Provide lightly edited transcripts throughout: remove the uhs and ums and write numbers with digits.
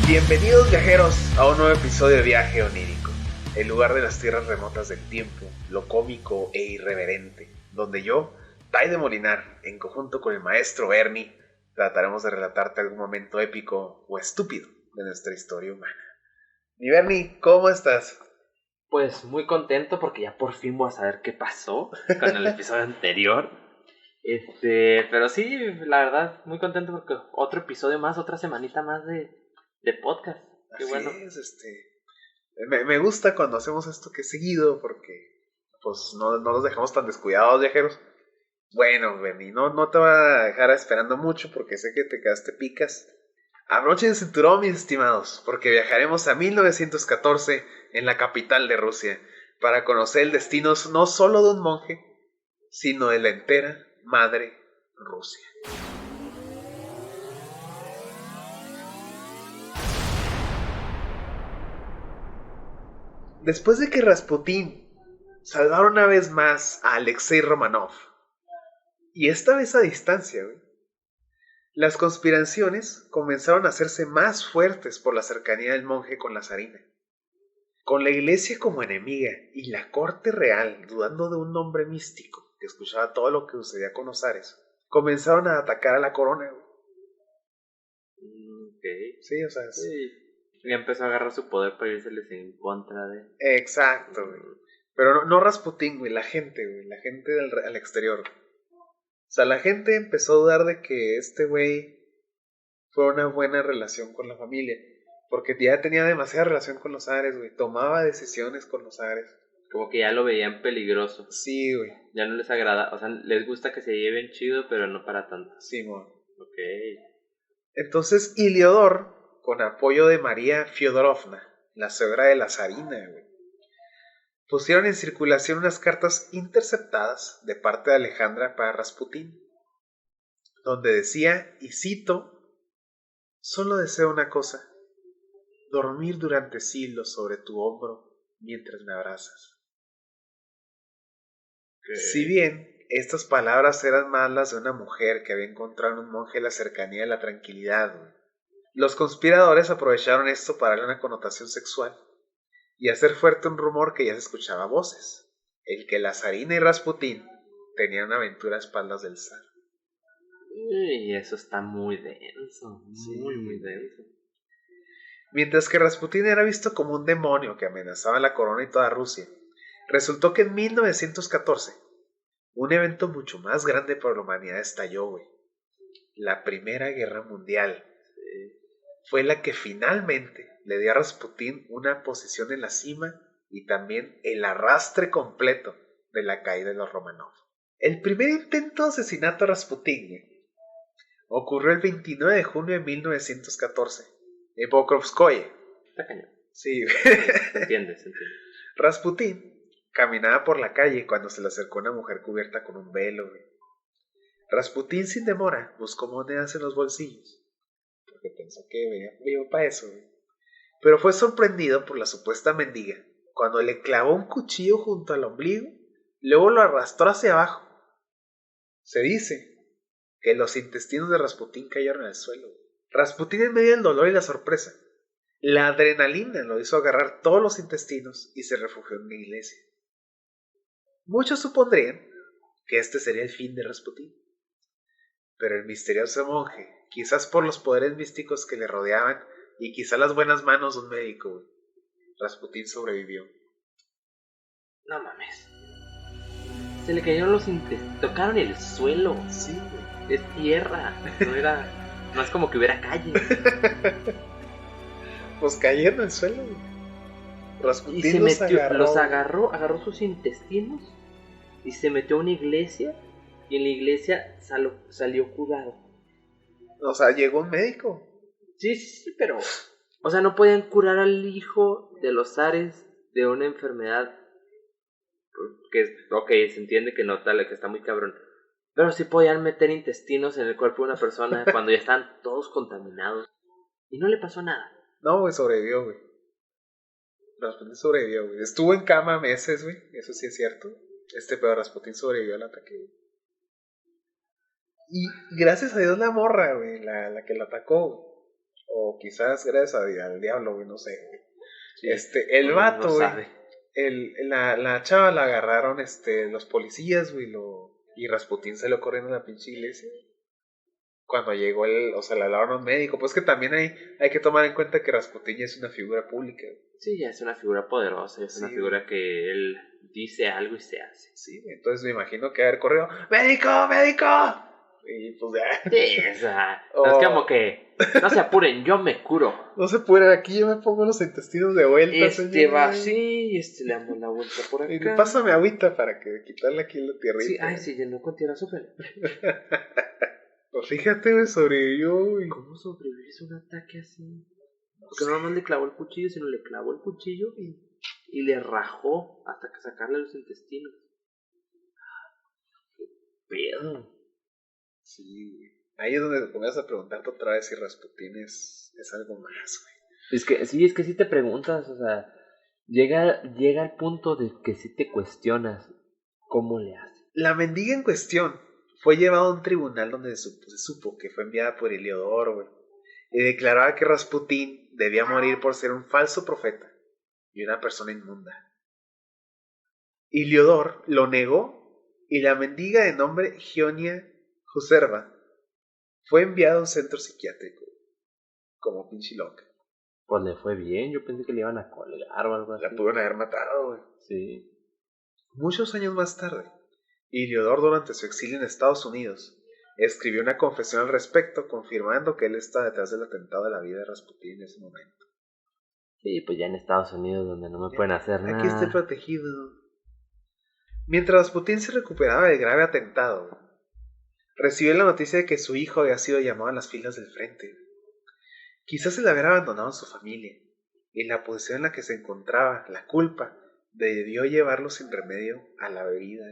Bienvenidos viajeros a un nuevo episodio de Viaje Onírico, el lugar de las tierras remotas del tiempo, lo cómico e irreverente, donde yo, Tai de Molinar, en conjunto con el maestro Bernie, trataremos de relatarte algún momento épico o estúpido de nuestra historia humana. Mi Bernie, ¿cómo estás? Pues muy contento porque ya por fin voy a saber qué pasó con el episodio anterior. Pero sí, la verdad, muy contento porque otro episodio más, otra semanita más de podcast. Qué Así bueno. es, me gusta cuando hacemos esto que es seguido porque pues no nos dejamos tan descuidados, viajeros. Bueno, Bernie, no te voy a dejar esperando mucho porque sé que te quedaste picas. Abrochen el cinturón, mis estimados, porque viajaremos a 1914 en la capital de Rusia para conocer el destino no solo de un monje, sino de la entera madre Rusia. Después de que Rasputín salvara una vez más a Alexei Romanov, y esta vez a distancia, las conspiraciones comenzaron a hacerse más fuertes por la cercanía del monje con la zarina. Con la iglesia como enemiga y la corte real dudando de un hombre místico que escuchaba todo lo que sucedía con los zares, comenzaron a atacar a la corona. Ok. Sí, o sea, Sí. Ya empezó a agarrar su poder para irseles en contra de... exacto, güey. Pero no Rasputín, güey, la gente al exterior. O sea, la gente empezó a dudar de que este güey fue una buena relación con la familia. Porque ya tenía demasiada relación con los zares, güey. Tomaba decisiones con los zares. Como que ya lo veían peligroso. Sí, güey. Ya no les agrada, o sea, les gusta que se lleven chido, pero no para tanto. Sí, mon. Ok. Entonces, Iliodor, con apoyo de María Fiodorovna, la suegra de la zarina, güey, pusieron en circulación unas cartas interceptadas de parte de Alejandra para Rasputín, donde decía, y cito, solo deseo una cosa, dormir durante siglos sobre tu hombro mientras me abrazas. Okay. Si bien estas palabras eran más las de una mujer que había encontrado en un monje la cercanía y la tranquilidad, güey, los conspiradores aprovecharon esto para darle una connotación sexual y hacer fuerte un rumor que ya se escuchaba a voces, el que la zarina y Rasputín tenían una aventura a espaldas del zar. Y eso está muy denso, Sí. muy denso. Mientras que Rasputín era visto como un demonio que amenazaba la corona y toda Rusia, resultó que en 1914 un evento mucho más grande para la humanidad estalló, güey. La Primera Guerra Mundial fue la que finalmente le dio a Rasputín una posición en la cima y también el arrastre completo de la caída de los Romanov. El primer intento de asesinato a Rasputín, güey, ocurrió el 29 de junio de 1914 en Pokrovskoye. Está cañón. Sí, Se entiende. Rasputín caminaba por la calle cuando se le acercó una mujer cubierta con un velo, güey. Rasputín sin demora buscó monedas en los bolsillos, porque pensó que venía vivo para eso, güey. Pero fue sorprendido por la supuesta mendiga cuando le clavó un cuchillo junto al ombligo, luego lo arrastró hacia abajo. Se dice que los intestinos de Rasputín cayeron al suelo. Rasputín, en medio del dolor y la sorpresa, la adrenalina lo hizo agarrar todos los intestinos y se refugió en una iglesia. Muchos supondrían que este sería el fin de Rasputín, pero el misterioso monje, quizás por los poderes místicos que le rodeaban y quizás las buenas manos de un médico, Rasputín sobrevivió. No mames. Se le cayeron los intestinos. Tocaron el suelo. Sí, güey. Es tierra. No es como que hubiera calle. Pues cayeron al suelo, güey. Rasputín Y se metió, agarró. agarró sus intestinos y se metió a una iglesia. Y en la iglesia salió curado. O sea, llegó un médico. Sí, pero... O sea, no podían curar al hijo de los zares de una enfermedad. Ok, se entiende que no tal, que está muy cabrón. Pero sí podían meter intestinos en el cuerpo de una persona cuando ya están todos contaminados. Y no le pasó nada. No, güey, sobrevivió, güey. Rasputín sobrevivió, güey. Estuvo en cama meses, güey. Eso sí es cierto. Pero Rasputín sobrevivió al ataque, güey. Y gracias a Dios la morra, güey, la que lo atacó, güey, O quizás gracias al diablo, güey, no sé, güey. Sí, El uno vato, no güey. sabe. La chava la agarraron, los policías, güey, y Rasputín se lo corriendo en la pinche iglesia. Cuando llegó o sea, le hablaron a un médico. Pues que también hay que tomar en cuenta que Rasputín ya es una figura pública, güey. Sí, ya es una figura poderosa, es una Sí, figura que él dice algo y se hace. sí, entonces me imagino que haber corrido, ¡médico, médico! Y pues ya. Sí, o sea, no es como que, no se apuren, yo me curo. No se puede, aquí yo me pongo los intestinos de vuelta, señor. Va así, le damos la vuelta por Y acá. pásame agüita para que quitarle aquí la tierrita. Sí, ay, sí, llenó con tierra súper. Pues fíjate, güey, sobrevivió. ¿Cómo sobrevivís a un ataque así? Porque no nomás le clavó el cuchillo, sino le clavó el cuchillo y le rajó hasta que sacarle los intestinos. ¡Qué pedo! Sí, güey. Ahí es donde comienzas a preguntarte otra vez si Rasputín es algo más, güey. Es que sí te preguntas, o sea, llega el punto de que sí te cuestionas cómo le hace. La mendiga en cuestión fue llevada a un tribunal donde se supo que fue enviada por Heliodoro, güey, y declaraba que Rasputín debía morir por ser un falso profeta y una persona inmunda. Heliodoro lo negó y la mendiga de nombre Gionia Joserva fue enviada a un centro psiquiátrico como pinche loca. Pues le fue bien, yo pensé que le iban a colgar o algo así. La pudieron haber matado, güey. Sí. Muchos años más tarde, Heliodoro, durante su exilio en Estados Unidos, escribió una confesión al respecto, confirmando que él está detrás del atentado de la vida de Rasputín en ese momento. Sí, pues ya en Estados Unidos, donde no me pueden hacer nada. Aquí estoy protegido. Mientras Rasputín se recuperaba del grave atentado, recibió la noticia de que su hijo había sido llamado a las filas del frente. Quizás el haber abandonado a su familia y la posición en la que se encontraba, la culpa, debió llevarlo sin remedio a la bebida.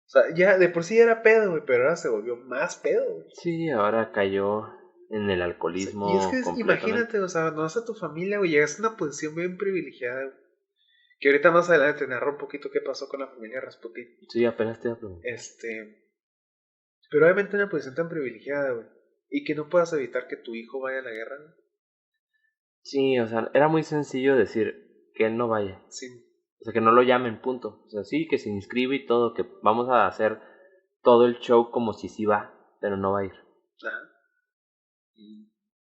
O sea, ya de por sí era pedo, güey, pero ahora se volvió más pedo, güey. Sí, ahora cayó en el alcoholismo. Y es que completamente. imagínate, o sea, no vas a tu familia, güey, llegas a una posición bien privilegiada, güey. Que ahorita más adelante te narro un poquito qué pasó con la familia Rasputín. Sí, apenas te iba a preguntar. Pero obviamente una posición tan privilegiada, güey. Y que no puedas evitar que tu hijo vaya a la guerra, güey. Sí, o sea, era muy sencillo decir que él no vaya. Sí. O sea, que no lo llamen, punto. O sea, sí, que se inscribe y todo, que vamos a hacer todo el show como si sí va, pero no va a ir. Ajá.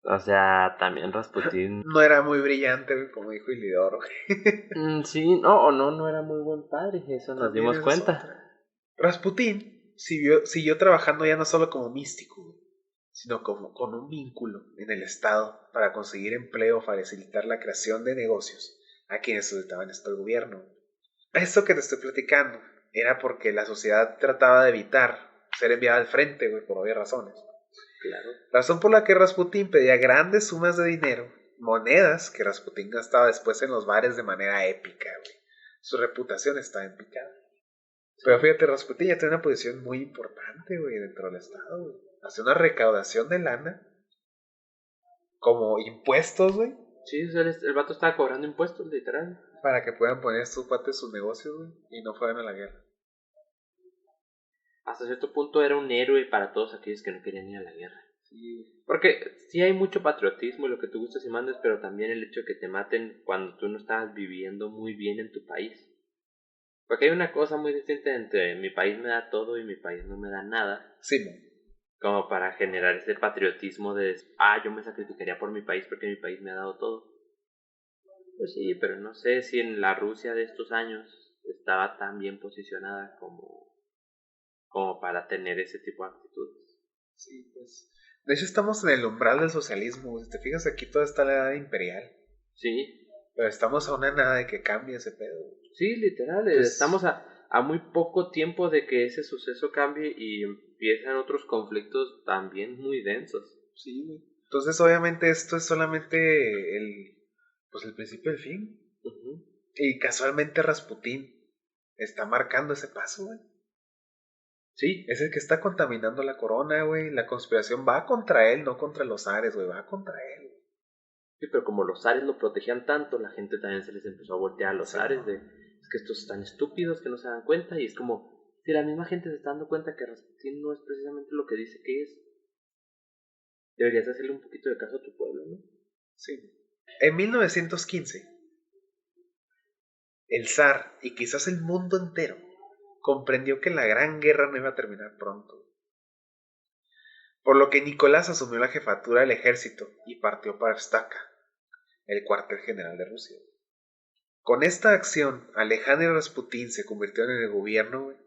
O sea, también Rasputín. No era muy brillante, güey, como dijo Heliodoro, güey. Sí, no era muy buen padre, eso nos También dimos es cuenta. otra. Rasputín siguió trabajando ya no solo como místico, sino como con un vínculo en el Estado para conseguir empleo o facilitar la creación de negocios a quienes solicitaban esto el gobierno. Esto que te estoy platicando era porque la sociedad trataba de evitar ser enviada al frente, güey, por obvias razones. Claro. Razón por la que Rasputín pedía grandes sumas de dinero, monedas que Rasputín gastaba después en los bares de manera épica, güey. Su reputación estaba en picada. Pero fíjate, Rasputín ya tiene una posición muy importante, güey, dentro del Estado, güey. Hace una recaudación de lana, como impuestos, güey. Sí, o sea, el vato estaba cobrando impuestos, literal. Para que puedan poner sus cuates sus negocios, güey, y no fueran a la guerra. Hasta cierto punto era un héroe para todos aquellos que no querían ir a la guerra. Sí. Porque sí hay mucho patriotismo, lo que tú gustas y mandes, pero también el hecho de que te maten cuando tú no estabas viviendo muy bien en tu país. Porque hay una cosa muy distinta entre mi país me da todo y mi país no me da nada. Sí, como para generar ese patriotismo de, yo me sacrificaría por mi país porque mi país me ha dado todo. Pues sí, pero no sé si en la Rusia de estos años estaba tan bien posicionada como para tener ese tipo de actitudes. Sí, pues. De hecho, estamos en el umbral del socialismo. Si te fijas, aquí toda está la edad imperial. Sí. Pero estamos a una nada de que cambie ese pedo. Sí, literal. Pues, estamos a muy poco tiempo de que ese suceso cambie y empiezan otros conflictos también muy densos. Sí, güey. Entonces, obviamente, esto es solamente el principio del fin. Uh-huh. Y casualmente Rasputín está marcando ese paso, güey. Sí, es el que está contaminando la corona, güey. La conspiración va contra él, no contra los zares, güey. Va contra él. Sí, pero como los zares lo protegían tanto, la gente también se les empezó a voltear a los zares de, es que estos están estúpidos que no se dan cuenta, y es como, si la misma gente se está dando cuenta que Rasputín no es precisamente lo que dice que es. Deberías hacerle un poquito de caso a tu pueblo, ¿no? Sí. En 1915, el zar y quizás el mundo entero comprendió que la gran guerra no iba a terminar pronto, por lo que Nicolás asumió la jefatura del ejército y partió para Staka, el cuartel general de Rusia. Con esta acción, Alejandro Rasputín se convirtió en el gobierno, güey.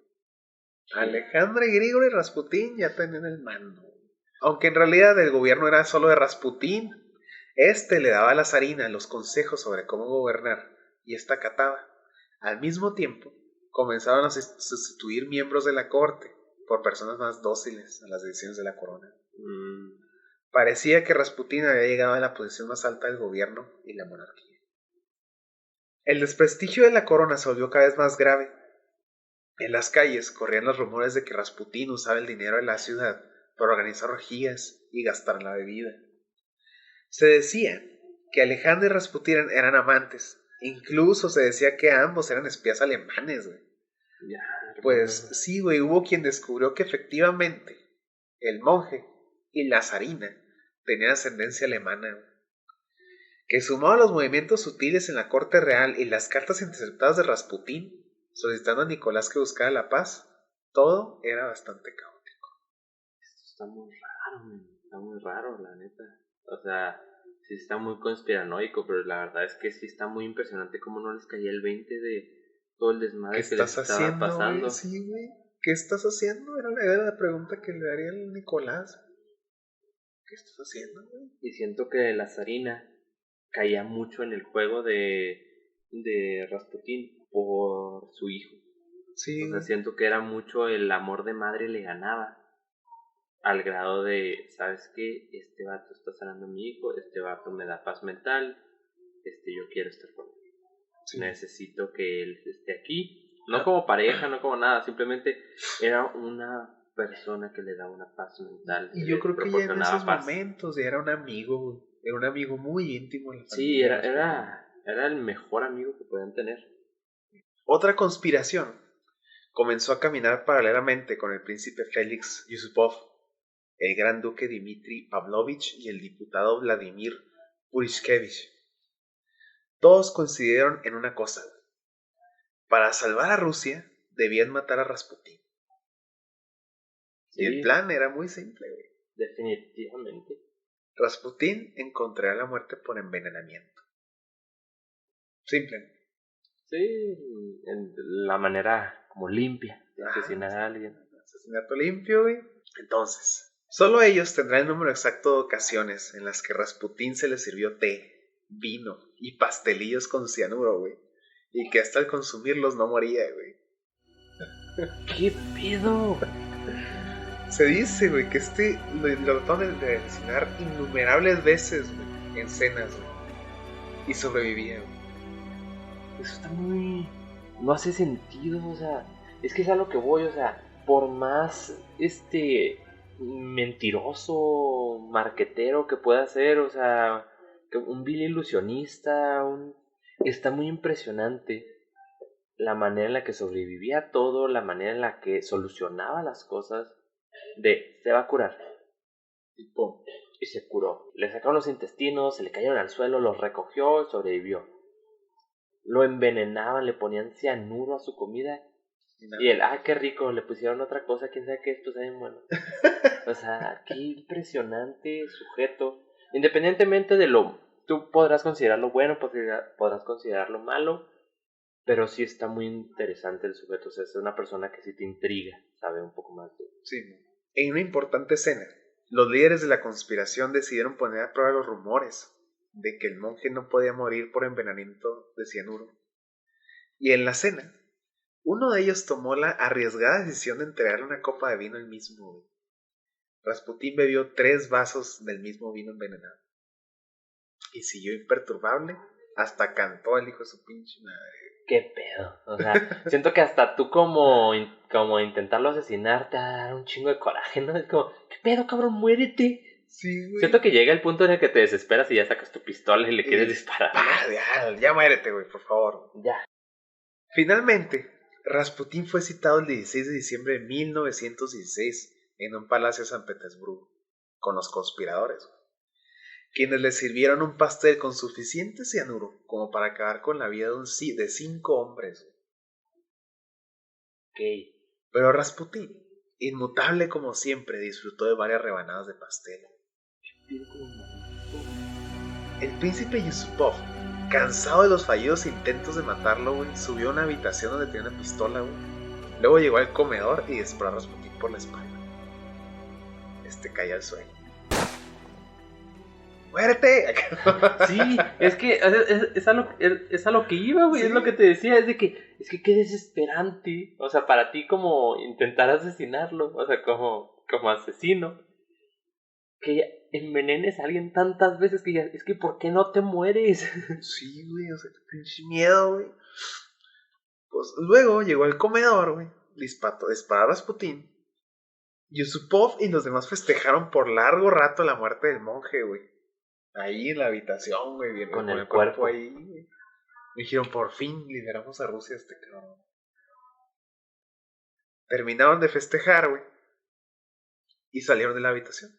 Alejandro Grigori Rasputín ya tenían el mando. Aunque en realidad el gobierno era solo de Rasputín, este le daba a la zarina los consejos sobre cómo gobernar y esta acataba. Al mismo tiempo, comenzaron a sustituir miembros de la corte por personas más dóciles a las decisiones de la corona. Parecía que Rasputín había llegado a la posición más alta del gobierno y la monarquía. El desprestigio de la corona se volvió cada vez más grave. En las calles corrían los rumores de que Rasputín usaba el dinero de la ciudad para organizar orgías y gastar en la bebida. Se decía que Alejandro y Rasputín eran amantes. Incluso se decía que ambos eran espías alemanes, güey. Pues sí, güey, hubo quien descubrió que efectivamente el monje y la zarina tenían ascendencia alemana, güey. Que sumado a los movimientos sutiles en la corte real y las cartas interceptadas de Rasputín solicitando a Nicolás que buscara la paz, todo era bastante caótico. Esto está muy raro, man. Está muy raro, la neta. O sea, sí está muy conspiranoico, pero la verdad es que sí está muy impresionante cómo no les caía el 20 de todo el desmadre que les estaba pasando. Güey? Sí, güey. ¿Qué estás haciendo? Era la pregunta que le daría el Nicolás. ¿Qué estás haciendo, güey? Y siento que la zarina caía mucho en el juego de Rasputín por su hijo. Sí. O sea, siento que era mucho el amor de madre le ganaba. Al grado de, ¿sabes qué? Este vato está sanando a mi hijo, este vato me da paz mental, yo quiero estar con él. Sí. Necesito que él esté aquí. No como pareja, no como nada, simplemente era una persona que le daba una paz mental. Y yo creo que ya en esos momentos era un amigo, güey. Era un amigo muy íntimo en la familia. Sí, era el mejor amigo que podían tener. Otra conspiración comenzó a caminar paralelamente con el príncipe Félix Yusupov, el gran duque Dmitri Pavlovich y el diputado Vladimir Purishkevich. Todos coincidieron en una cosa. Para salvar a Rusia, debían matar a Rasputín. Sí. Y el plan era muy simple, güey. Definitivamente. Rasputín encontrará la muerte por envenenamiento. Simple. Sí, en la manera como limpia de asesinar a alguien. Asesinato limpio, güey. Entonces, solo ellos tendrán el número exacto de ocasiones en las que Rasputín se le sirvió té, vino y pastelillos con cianuro, güey. Y que hasta al consumirlos no moría, güey. ¿Qué pedo? Se dice, güey, que lo trataron de asesinar innumerables veces, güey, en cenas, güey. Y sobrevivía, güey. Eso está muy... No hace sentido, o sea... Es que es a lo que voy, o sea... Por más, mentiroso, marquetero que pueda ser, o sea... Un vil ilusionista, Está muy impresionante la manera en la que sobrevivía a todo, la manera en la que solucionaba las cosas. Se va a curar. Y pum. Y se curó. Le sacaron los intestinos, se le cayeron al suelo, los recogió y sobrevivió. Lo envenenaban, le ponían cianuro a su comida. No. Y él, qué rico, le pusieron otra cosa, quién sabe qué, esto sabe bueno. O sea, qué impresionante sujeto. Independientemente de tú podrás considerarlo bueno, podrás considerarlo malo, pero sí está muy interesante el sujeto. O sea, es una persona que sí te intriga, sabe un poco más de... Sí. En una importante escena, los líderes de la conspiración decidieron poner a prueba los rumores de que el monje no podía morir por envenenamiento de cianuro. Y en la cena, uno de ellos tomó la arriesgada decisión de entregarle una copa de vino al mismo. Rasputín bebió 3 vasos del mismo vino envenenado. Y siguió imperturbable hasta cantó el hijo de su pinche madre. ¿Qué pedo? O sea, siento que hasta tú como intentarlo asesinar te va a dar un chingo de coraje, ¿no? Es como, ¿qué pedo, cabrón? Muérete. Sí, güey. Siento que llega el punto en el que te desesperas y ya sacas tu pistola y le quieres disparar. Ya muérete, güey, por favor. Ya. Finalmente, Rasputín fue citado el 16 de diciembre de 1916 en un palacio de San Petersburgo, con los conspiradores, quienes le sirvieron un pastel con suficiente cianuro como para acabar con la vida de 5 hombres. Ok. Pero Rasputín, inmutable como siempre, disfrutó de varias rebanadas de pastel. El príncipe Yusupov, cansado de los fallidos intentos de matarlo, subió a una habitación donde tenía una pistola, Luego llegó al comedor y disparó a Rasputín por la espalda. Cayó al suelo. ¡Muérete! Sí, es que es a lo que iba, güey. Sí. Es lo que te decía, es que qué desesperante. O sea, para ti como intentar asesinarlo, o sea, como asesino, que envenenes a alguien tantas veces que ya, es que ¿por qué no te mueres? Sí, güey, o sea, qué pinche miedo, güey. Pues luego llegó al comedor, güey, disparó a Rasputín. Yusupov y los demás festejaron por largo rato la muerte del monje, güey. Ahí en la habitación, güey, con el cuerpo ahí, güey. Dijeron, por fin liberamos a Rusia cabrón. Terminaron de festejar, güey, y salieron de la habitación.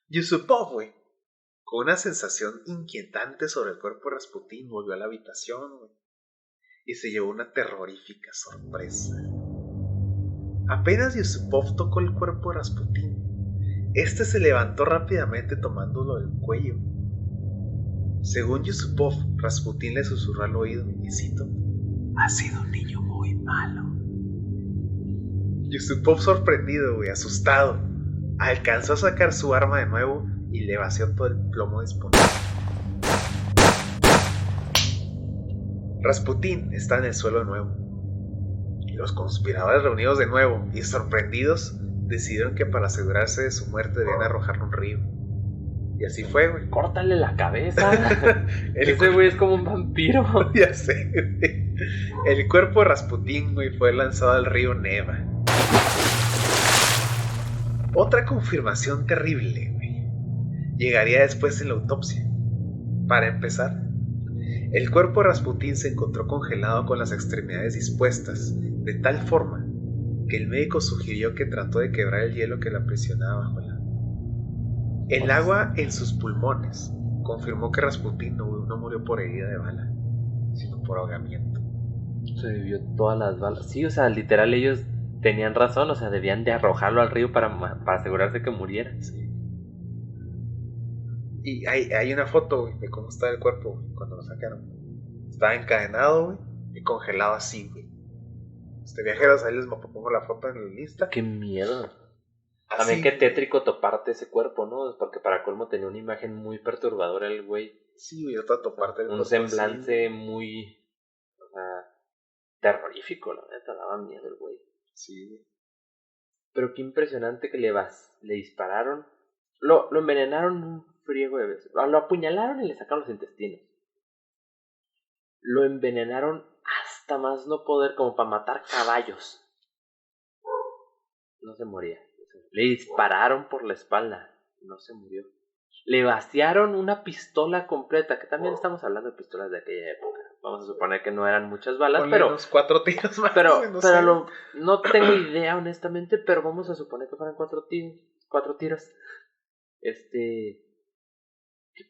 Yusupov, güey, con una sensación inquietante sobre el cuerpo de Rasputín, volvió a la habitación, güey, y se llevó una terrorífica sorpresa. Apenas Yusupov tocó el cuerpo de Rasputín, este se levantó rápidamente tomándolo del cuello. Según Yusupov, Rasputín le susurró al oído, y cito: "Has sido un niño muy malo". Yusupov, sorprendido, asustado, alcanzó a sacar su arma de nuevo y le vació todo el plomo disponible. Rasputín está en el suelo de nuevo. Y los conspiradores, reunidos de nuevo y sorprendidos, decidieron que para asegurarse de su muerte debían arrojarlo a un río. Y así fue, güey. Córtale la cabeza. Ese güey es como un vampiro. Ya sé, güey. El cuerpo de Rasputín, güey, fue lanzado al río Neva. Otra confirmación terrible, güey, llegaría después en la autopsia. Para empezar, el cuerpo de Rasputín se encontró congelado con las extremidades dispuestas, de tal forma que el médico sugirió que trató de quebrar el hielo que la aprisionaba bajo el agua en sus pulmones confirmó que Rasputín no murió por herida de bala, sino por ahogamiento. Se vivió todas las balas. Sí, o sea, literal ellos tenían razón, o sea, debían de arrojarlo al río para asegurarse que muriera. Sí. Y hay una foto, güey, de cómo estaba el cuerpo, güey, cuando lo sacaron. Estaba encadenado, güey, y congelado así, güey. Viajeros, ahí les pongo la foto en la lista. ¡Qué miedo! También qué tétrico toparte ese cuerpo, ¿no? Porque para colmo tenía una imagen muy perturbadora el güey. Sí, güey, otra toparte el cuerpo. Un semblante así, muy... O sea, terrorífico, la neta, daba miedo el güey. Sí, güey. Pero qué impresionante que le dispararon. Lo envenenaron un friego de veces. Lo apuñalaron y le sacaron los intestinos. Lo envenenaron hasta más no poder, como para matar caballos. No se moría. Le dispararon por la espalda. No se murió. Le vaciaron una pistola completa, que también estamos hablando de pistolas de aquella época. Vamos a suponer que no eran muchas balas, pero unos 4 tiros más. Pero no tengo idea, honestamente, pero vamos a suponer que fueran 4 tiros. ¿Qué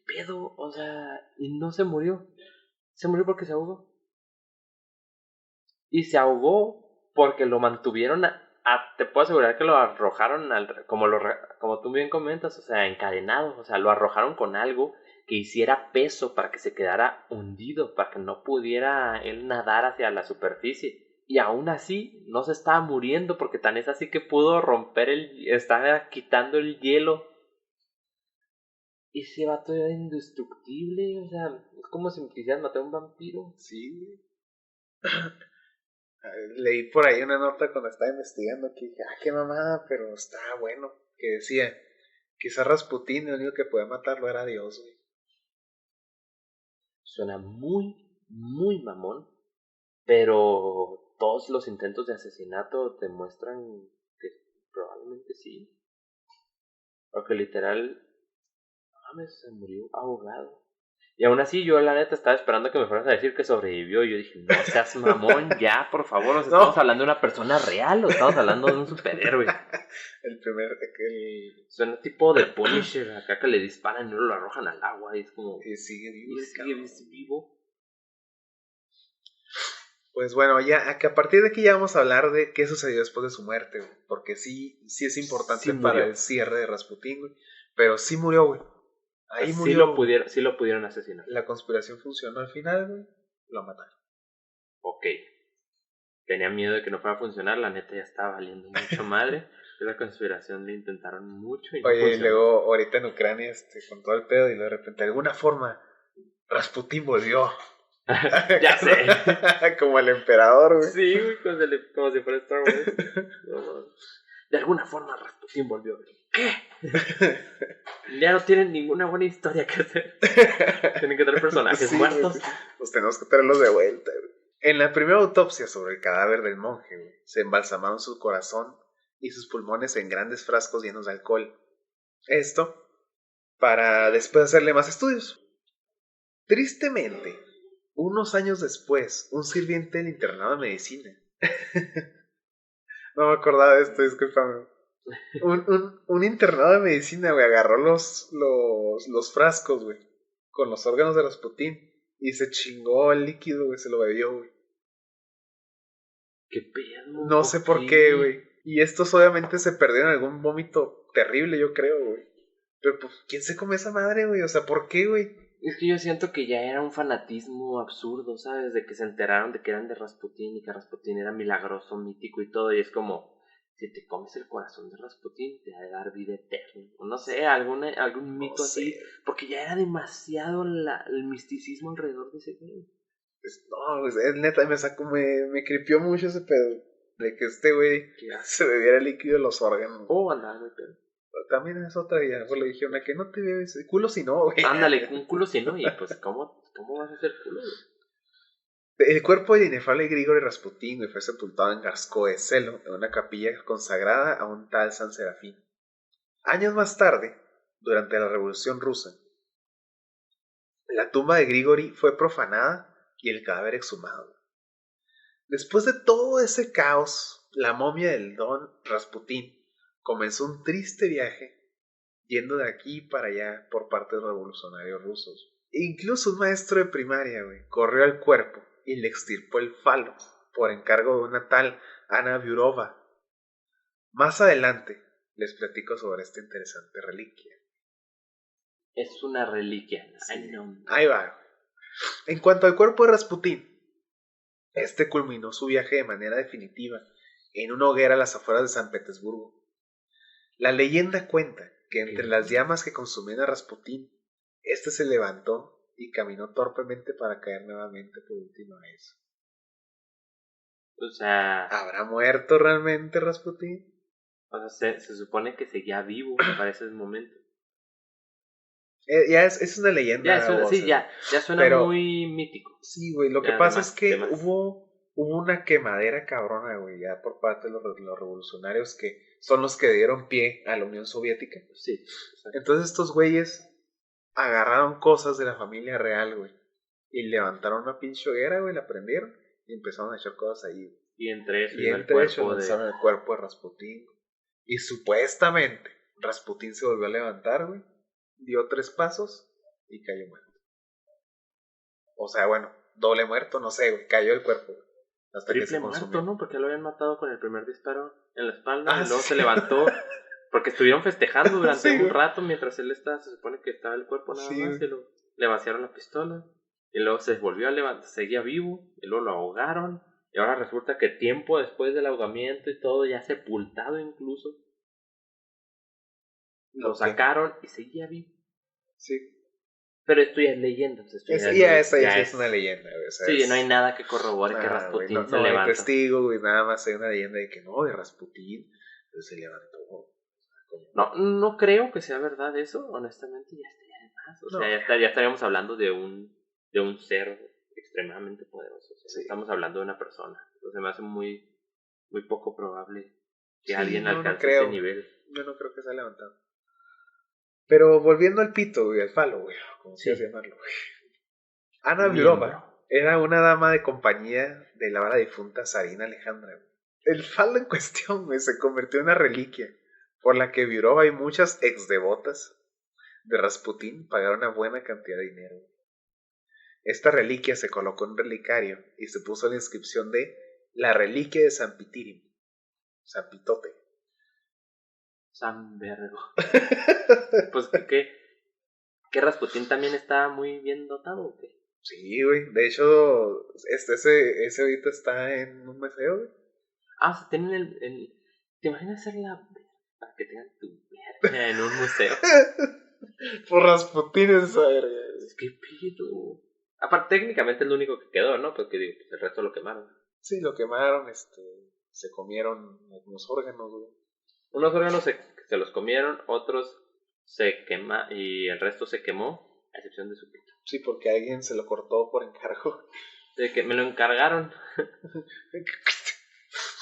pedo? O sea, y no se murió. Se murió porque se ahogó. Y se ahogó porque lo mantuvieron te puedo asegurar que lo arrojaron como tú bien comentas, o sea, encadenado, o sea, lo arrojaron con algo que hiciera peso para que se quedara hundido, para que no pudiera él nadar hacia la superficie. Y aún así no se estaba muriendo, porque tan es así que pudo estaba quitando el hielo. Ese vato era indestructible, o sea, es como si me quisieras matar a un vampiro. Sí. Leí por ahí una nota cuando estaba investigando que dije, qué mamada, pero estaba bueno. Que decía, quizás Rasputín el único que podía matarlo era Dios, güey. Suena muy, muy mamón, pero todos los intentos de asesinato demuestran que probablemente sí. Porque literal, se murió ahogado. Y aún así, yo la neta estaba esperando que me fueras a decir que sobrevivió. Y yo dije, no seas mamón, ya, por favor. O sea, No. ¿estamos hablando de una persona real o estamos hablando de un superhéroe? Suena tipo de Punisher, acá que le disparan y no lo arrojan al agua. Y es como, Y sigue vivo. ¿y sigue vivo? Pues bueno, ya que a partir de aquí ya vamos a hablar de qué sucedió después de su muerte, güey. Porque sí es importante Sí para murió. el cierre de Rasputín, güey. Pero sí murió, güey. Ahí Sí murió. sí lo pudieron asesinar. La conspiración funcionó al final, güey. Lo mataron. Ok. Tenía miedo de que no fuera a funcionar, la neta ya estaba valiendo mucho madre. La conspiración le intentaron mucho y no Oye, y funcionó. luego ahorita en Ucrania, con todo el pedo, y luego de repente, de alguna forma, Rasputín volvió. Ya sé. Como el emperador, güey. Sí, güey, como si fuera Star Wars. No, de alguna forma Rasputín volvió. ¿Qué? Ya no tienen ninguna buena historia que hacer. Tienen que tener personajes Sí, muertos. güey. Pues tenemos que traerlos de vuelta, güey. En la primera autopsia sobre el cadáver del monje, güey, se embalsamaron su corazón y sus pulmones en grandes frascos llenos de alcohol. Esto para después hacerle más estudios. Tristemente, unos años después, un sirviente del internado de medicina. No me acordaba de esto, discúlpame. Un internado de medicina, güey, agarró los frascos, güey, con los órganos de Rasputín y se chingó el líquido, güey, se lo bebió, güey. ¿Qué pedo? No sé por qué, güey. Y estos obviamente se perdieron en algún vómito terrible, yo creo, güey. Pero pues, ¿quién se come esa madre, güey? O sea, ¿por qué, güey? Es que yo siento que ya era un fanatismo absurdo, ¿sabes? De que se enteraron de que eran de Rasputín y que Rasputín era milagroso, mítico y todo. Y es como, si te comes el corazón de Rasputín, te va a dar vida eterna. O no sé, algún mito No así. sé. Porque ya era demasiado el misticismo alrededor de ese güey. No, pues, neta, me cripió mucho ese pedo. De que este güey se bebiera el líquido de los órganos. Oh, andaba muy pedo. También es otra idea. Pues le dijeron a que no te bebes el culo si no, güey. Ándale, un culo si no. Y pues, ¿cómo vas a hacer culo, güey? El cuerpo del inefable Grigori Rasputín, güey, fue sepultado en Garskoe Selo, en una capilla consagrada a un tal San Serafín. Años más tarde, durante la Revolución Rusa, la tumba de Grigori fue profanada y el cadáver exhumado. Después de todo ese caos, la momia del don Rasputín comenzó un triste viaje yendo de aquí para allá por parte de los revolucionarios rusos. Incluso un maestro de primaria, güey, corrió al cuerpo y le extirpó el falo por encargo de una tal Ana Biurova. Más adelante les platico sobre esta interesante reliquia. Es una reliquia. Sí. Ay, no. Ahí va. En cuanto al cuerpo de Rasputín, este culminó su viaje de manera definitiva en una hoguera a las afueras de San Petersburgo. La leyenda cuenta que entre las llamas que consumían a Rasputín, este se levantó y caminó torpemente para caer nuevamente por última vez. O sea, ¿Habrá muerto realmente Rasputín? o sea se supone que seguía vivo para ese momento. Ya es una leyenda. Ya suena pero, muy mítico. Sí, güey, lo que pasa es que hubo una quemadera cabrona, güey, ya por parte de los revolucionarios que son los que dieron pie a la Unión Soviética. Sí. Exacto. Entonces estos güeyes agarraron cosas de la familia real, güey, y levantaron una pinche hoguera, güey, la prendieron y empezaron a echar cosas ahí, güey. Y entre eso lanzaron el cuerpo de Rasputín. Y supuestamente Rasputín se volvió a levantar, güey, dio 3 pasos y cayó muerto. O sea, bueno, doble muerto, no sé, güey, cayó el cuerpo, güey, hasta triple que se consumió. muerto, ¿no? Porque lo habían matado con el primer disparo en la espalda y luego se levantó. Porque estuvieron festejando durante un rato mientras él se supone que estaba el cuerpo nada más, y le vaciaron la pistola y luego se volvió a levantar, seguía vivo y luego lo ahogaron y ahora resulta que tiempo después del ahogamiento y todo, ya sepultado incluso, lo sacaron y seguía vivo. Sí. Pero esto ya es leyenda. Es una leyenda, güey. O sea, sí, no hay nada que corrobore que Rasputín se levantó. No hay testigo, güey, nada más hay una leyenda de que no, de Rasputín se levantó. No creo que sea verdad eso, honestamente, ya estaría de más. O sea, ya estaríamos hablando de un ser extremadamente poderoso. O sea, estamos hablando de una persona. Entonces me hace muy, muy poco probable que alguien alcance ese nivel. Yo no creo que se haya levantado. Pero volviendo al pito, güey, al falo, güey, como quieras llamarlo, güey. Ana Viurova era una dama de compañía de la ahora difunta Zarina Alejandra, güey. El falo en cuestión, güey, se convirtió en una reliquia por la que Viurova y muchas exdevotas de Rasputín pagaron una buena cantidad de dinero. Esta reliquia se colocó en un relicario y se puso la inscripción de la reliquia de San Pitirim, San Pitote. San Vergo. Pues que Rasputín también está muy bien dotado, ¿o qué? Sí, güey. De hecho, ese ahorita está en un museo, güey. Ah, o sea, tienen ¿te imaginas hacer para que tengan tu verga en un museo? Por Rasputín esa verga. Es que pido. Aparte, técnicamente es lo único que quedó, ¿no? Porque digo, pues el resto lo quemaron. Sí, lo quemaron, se comieron algunos órganos, güey. Unos órganos se los comieron, otros se quema y el resto se quemó, a excepción de su pito. Sí, porque alguien se lo cortó por encargo. De que me lo encargaron.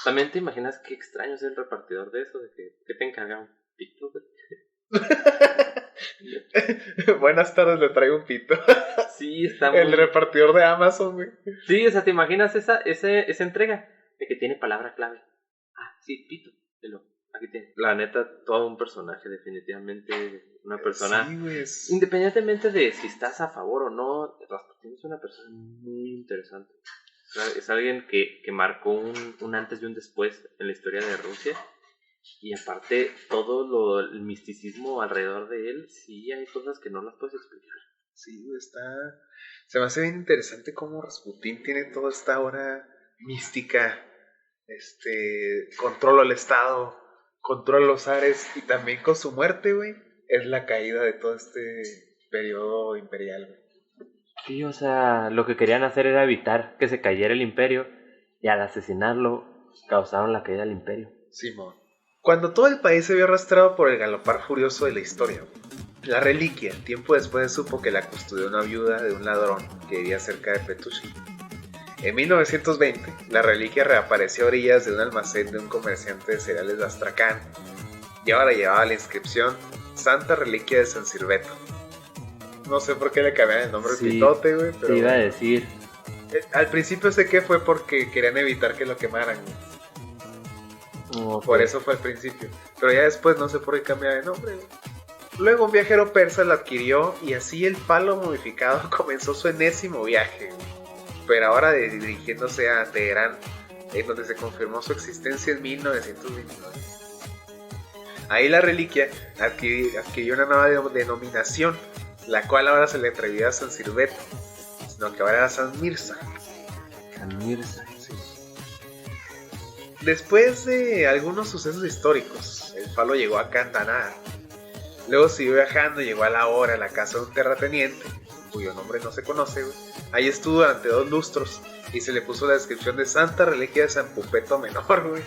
También te imaginas qué extraño es el repartidor de eso, de que te encarga un pito, güey. Buenas tardes, le traigo un pito. Sí, está muy... El repartidor de Amazon, güey. Sí, o sea, ¿te imaginas esa entrega? De que tiene palabra clave. Ah, sí, pito. Aquí tiene. La neta, todo un personaje, definitivamente. Una persona... Sí, güey. Independientemente de si estás a favor o no, Rasputín es una persona muy interesante. O sea, es alguien que marcó un antes y un después en la historia de Rusia. Y aparte, todo el misticismo alrededor de él, sí hay cosas que no las puedes explicar. Sí, se me hace bien interesante cómo Rasputín tiene toda esta aura mística. Controla el Estado, controla los ares, y también con su muerte, güey, es la caída de todo este periodo imperial, güey. Sí, o sea, lo que querían hacer era evitar que se cayera el imperio, y al asesinarlo, causaron la caída del imperio. Simón. Cuando todo el país se vio arrastrado por el galopar furioso de la historia, la reliquia, tiempo después supo que la custodió una viuda de un ladrón que vivía cerca de Petushki. En 1920, la reliquia reapareció a orillas de un almacén de un comerciante de cereales de Astracán, y ahora llevaba la inscripción Santa Reliquia de San Silveto. No sé por qué le cambiaron el nombre al pitote, güey, pero... Te iba a decir. Al principio sé que fue porque querían evitar que lo quemaran, güey. Okay. Por eso fue al principio. Pero ya después no sé por qué cambiaron de nombre, güey. Luego un viajero persa lo adquirió y así el falo momificado comenzó su enésimo viaje, güey. Pero ahora dirigiéndose a Teherán, en donde se confirmó su existencia en 1929. Ahí la reliquia adquirió una nueva denominación, la cual ahora se le atribuía a San Silveto, sino que ahora era San Mirza. San Mirza, sí. Después de algunos sucesos históricos, el falo llegó a Kandahar. Luego siguió viajando y llegó a Lahore, a la casa de un terrateniente, cuyo nombre no se conoce, güey. Ahí estuvo durante 2 lustros y se le puso la descripción de Santa Reliquia de San Pupeto Menor, güey.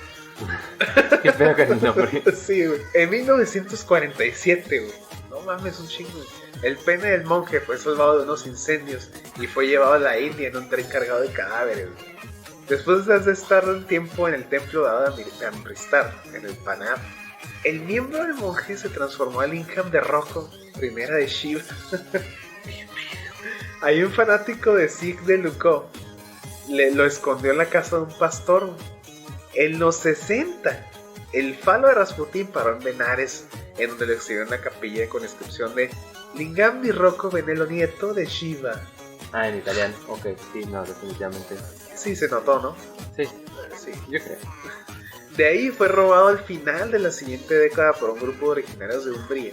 Qué feo que el nombre. Sí, güey. En 1947, güey. No mames, un chingo, güey. El pene del monje fue salvado de unos incendios y fue llevado a la India en un tren cargado de cadáveres, güey. Después de estar un tiempo en el templo de Amristar, en el Panam, el miembro del monje se transformó al Ingham de Rocco, primera de Shiva. Hay un fanático de Sikh de Luco, lo escondió en la casa de un pastor. En los 60, el falo de Rasputín paró en Benares, en donde lo exhibió en una capilla con inscripción de Lingam di Rocco Benelo Nieto de Shiva. Ah, en italiano, ok, sí, no, definitivamente. Sí, se notó, ¿no? Sí, yo creo. De ahí fue robado al final de la siguiente década por un grupo de originarios de Umbría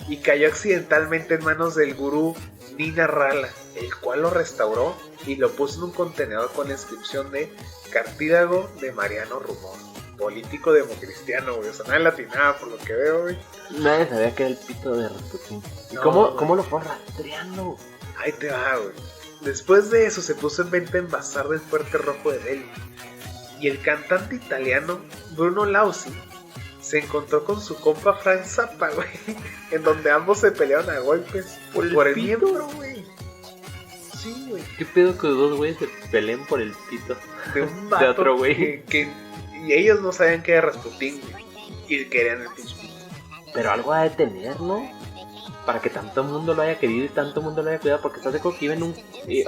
y cayó accidentalmente en manos del gurú Nina Rala, el cual lo restauró y lo puso en un contenedor con la inscripción de Cartílago de Mariano Rumor, político democristiano, güey. O sea, nada latinada por lo que veo, güey. Nadie sabía que era el pito de Rasputín. ¿Y no, cómo lo fue rastreando? Ahí te va, güey. Después de eso se puso en venta en Bazar del Fuerte Rojo de Delhi. Y el cantante italiano Bruno Lausi se encontró con su compa Frank Zappa, güey, en donde ambos se pelearon a golpes por el miembro, güey. Sí, güey. ¿Qué pedo que 2 güeyes se peleen por el pito de un vato de otro güey? Y ellos no sabían que era Rasputín, güey, y querían el pinche pito. Pero algo ha de tener, ¿no? para que tanto mundo lo haya querido y tanto mundo lo haya cuidado, porque estás de acuerdo que iba en un,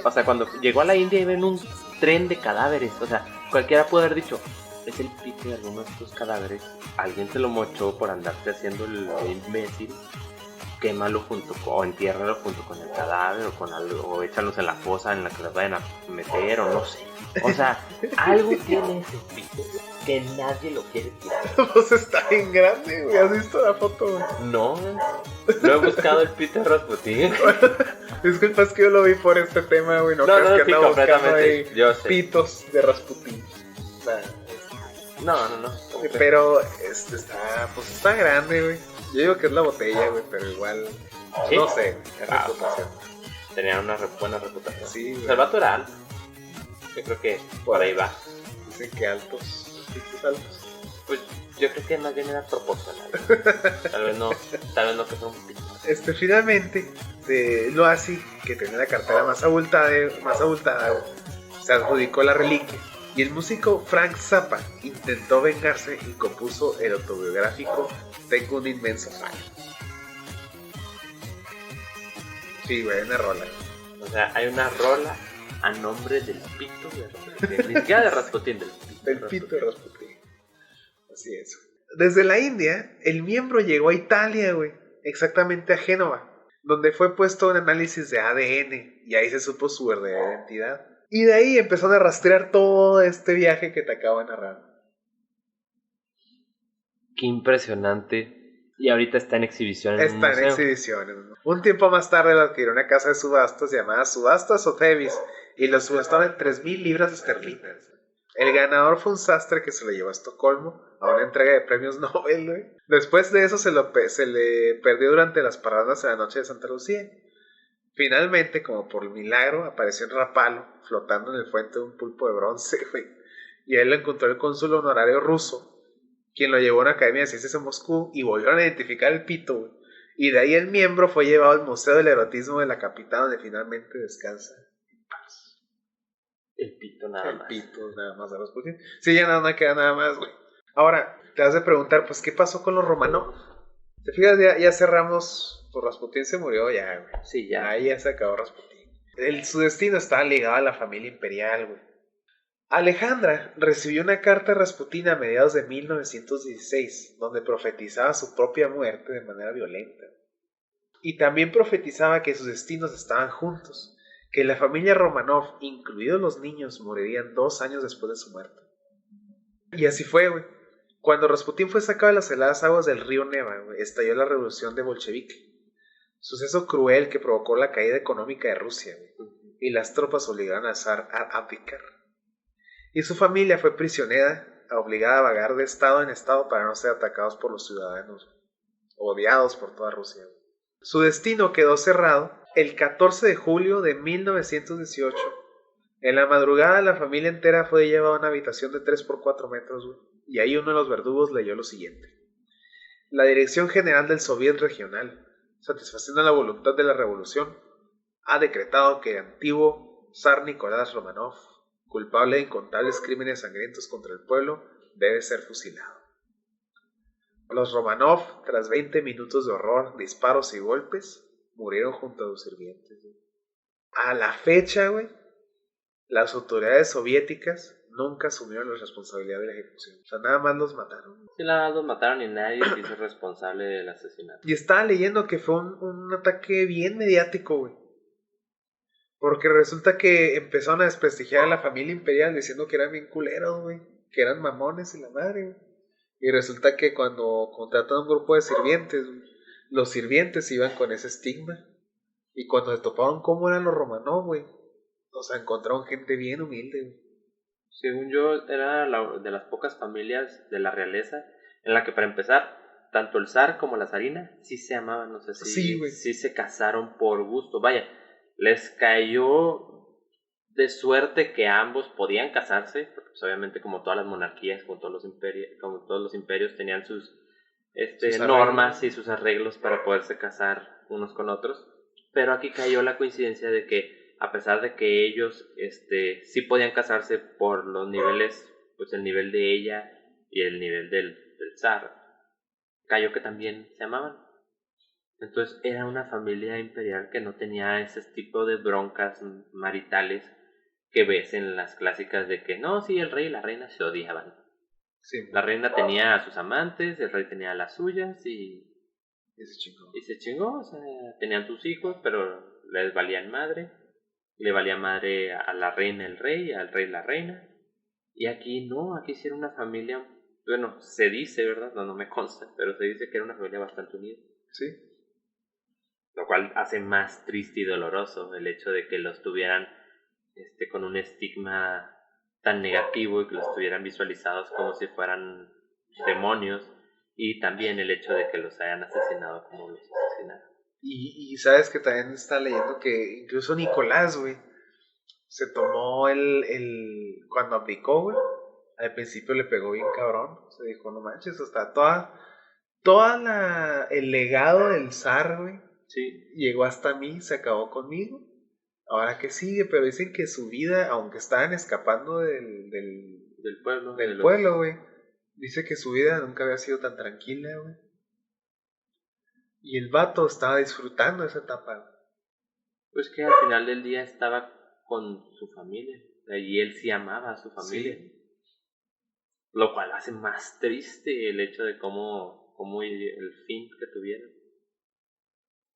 o sea, cuando llegó a la India iba en un tren de cadáveres, o sea, cualquiera puede haber dicho, es el pito de alguno de estos cadáveres, alguien se lo mochó por andarte haciendo el imbécil, quémalo o entiérralo junto con el cadáver o con algo, o échalos en la fosa en la que los vayan a meter o no sé. O sea, algo tiene ese pito que nadie lo quiere tirar. Pues está bien grande, güey. ¿Has visto la foto, güey? No, no he buscado el pito de Rasputin. Disculpa, es que yo lo vi por este tema, güey. No, No, crees no, que sí, anda buscando completamente. ahí Yo sé. pitos de Rasputin. O sea, No. pero está, pues está grande, güey. Yo digo que es la botella, güey, pero igual, ¿Sí? no sé, es Ah, reputación. Tenía una buena reputación. Sí, güey. El vato era alto. Yo creo que por ahí va. Dicen que altos, pitos altos. Pues yo creo que más bien era proporcional. Tal vez no que fuera un pito. Finalmente, Loasi, que tenía la cartera más abultada, güey, se adjudicó la reliquia. Y el músico Frank Zappa intentó vengarse y compuso el autobiográfico Tengo un inmenso fan. Sí, güey, una rola. O sea, hay una rola a nombre del pito de Rasputin. Ni siquiera de Rasputin, Del pito de Rasputin. Así es. Desde la India, el miembro llegó a Italia, güey. Exactamente a Génova, donde fue puesto un análisis de ADN y ahí se supo su verdadera identidad. Y de ahí empezaron a rastrear todo este viaje que te acabo de narrar. Qué impresionante. Y ahorita está en exhibición en un Está en museo. exhibición. Un tiempo más tarde lo adquirió una casa de subastas llamada Subastas Sotheby's y lo subastaron en 3,000 libras esterlinas. El ganador fue un sastre que se lo llevó a Estocolmo a una entrega de premios Nobel, güey. Después de eso se le perdió durante las paradas de la noche de Santa Lucía. Finalmente, como por milagro, apareció en Rapallo, flotando en el fuente de un pulpo de bronce, güey. Y ahí lo encontró el cónsul honorario ruso, quien lo llevó a una academia de ciencias en Moscú y volvieron a identificar el pito, güey. Y de ahí el miembro fue llevado al Museo del Erotismo de la capital, donde finalmente descansa en paz. El pito nada más. El pito nada más de Rasputin. Sí, ya nada queda nada más, güey. Ahora, te has de preguntar, pues, ¿qué pasó con los Romanov? ¿Te fijas? Ya cerramos, pues Rasputin se murió ya, güey. Sí, ya. Ahí ya se acabó Rasputin. Su destino estaba ligado a la familia imperial, güey. Alejandra recibió una carta de Rasputin a mediados de 1916, donde profetizaba su propia muerte de manera violenta. Y también profetizaba que sus destinos estaban juntos, que la familia Romanov, incluidos los niños, morirían 2 años después de su muerte. Y así fue, güey. Cuando Rasputin fue sacado de las heladas aguas del río Neva, güey, estalló la revolución de bolchevique. Suceso cruel que provocó la caída económica de Rusia, güey, y las tropas obligaron al zar a abdicar. Y su familia fue prisionera, obligada a vagar de estado en estado para no ser atacados por los ciudadanos, odiados por toda Rusia. Su destino quedó cerrado el 14 de julio de 1918. En la madrugada la familia entera fue llevada a una habitación de 3x4 metros, güey, y ahí uno de los verdugos leyó lo siguiente. La Dirección General del Soviet Regional, satisfaciendo la voluntad de la revolución, ha decretado que el antiguo zar Nicolás Romanov, culpable de incontables crímenes sangrientos contra el pueblo, debe ser fusilado. Los Romanov, tras 20 minutos de horror, disparos y golpes, murieron junto a sus sirvientes. A la fecha, güey, las autoridades soviéticas nunca asumieron la responsabilidad de la ejecución. O sea, nada más los mataron. Sí, nada más los mataron y nadie se hizo responsable del asesinato. Y estaba leyendo que fue un ataque bien mediático, güey. Porque resulta que empezaron a desprestigiar a la familia imperial diciendo que eran bien culeros, güey. Que eran mamones y la madre, güey. Y resulta que cuando contratan a un grupo de sirvientes, güey, los sirvientes iban con ese estigma. Y cuando se topaban cómo eran los Romanov, güey, o sea, encontraron gente bien humilde, güey. Según yo, era de las pocas familias de la realeza en la que, para empezar, tanto el zar como la zarina sí se amaban, no sé si sí se casaron por gusto. Vaya, les cayó de suerte que ambos podían casarse, porque pues, obviamente como todas las monarquías, como todos los imperios tenían sus normas y sus arreglos para poderse casar unos con otros, pero aquí cayó la coincidencia de que a pesar de que ellos sí podían casarse por los niveles, pues el nivel de ella y el nivel del zar, cayó que también se amaban. Entonces era una familia imperial que no tenía ese tipo de broncas maritales que ves en las clásicas de que no, sí, el rey y la reina se odiaban. Sí, La reina tenía a sus amantes, el rey tenía a las suyas ese chico. y se chingó. O sea, tenían sus hijos, pero les valían madre. Le valía madre a la reina el rey, al rey la reina. Y aquí no, aquí sí era una familia, bueno, se dice, ¿verdad? No, no me consta, pero se dice que era una familia bastante unida. Sí. Lo cual hace más triste y doloroso el hecho de que los tuvieran con un estigma tan negativo y que los tuvieran visualizados como si fueran demonios, y también el hecho de que los hayan asesinado como los asesinaron. Y sabes que también está leyendo que incluso Nicolás, güey, se tomó cuando abdicó, güey, al principio le pegó bien cabrón. Se dijo, no manches, hasta el legado del zar, güey, Sí, llegó hasta mí, se acabó conmigo. Ahora que sigue, pero dicen que su vida, aunque estaban escapando del pueblo, del pueblo, güey, dice que su vida nunca había sido tan tranquila, güey. Y el vato estaba disfrutando esa etapa. pues que al final del día estaba con su familia, y él sí amaba a su familia. Sí. Lo cual hace más triste el hecho de cómo el fin que tuvieron.